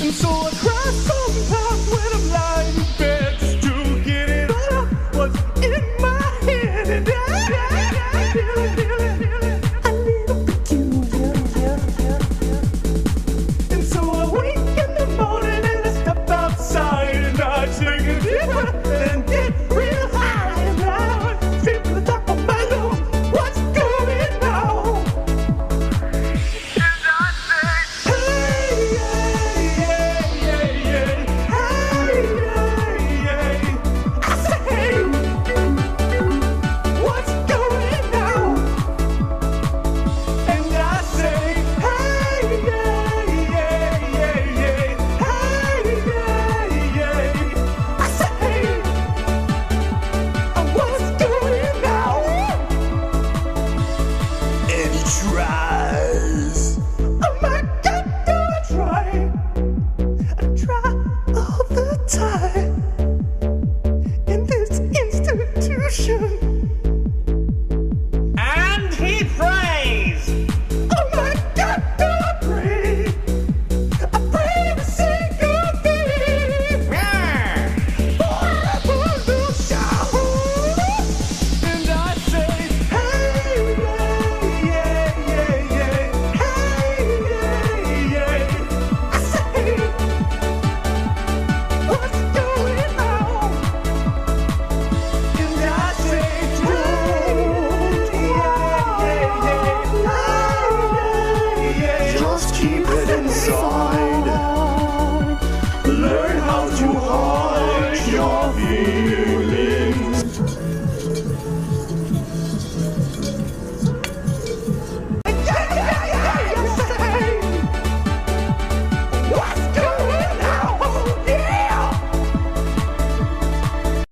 And so I cry sometimes when I'm lying in bed just to get it out what's in my head. And I feel it, a little peculiar. And so I wake in the morning and I step outside and I take a deep breath and get real high and loud. Straight to the top of my lungs, what's going on? And I say, hey, yeah, yeah, yeah, hey, yeah, yeah. I say, hey, what's going on? And I say, hey, yeah, yeah, yeah, yeah, hey, yeah, yeah. I say, hey, what's going on? And he tries. Oh my God, do I try? I try all the time in this institution. And he prays. Oh my God, do I pray? I pray every single day. For a little shower. And I say, hey, yeah, yeah, yeah, yeah. Hey, yeah, yeah. I say, what's going on? And I say, don't, yeah, yeah, yeah. Just keep it inside.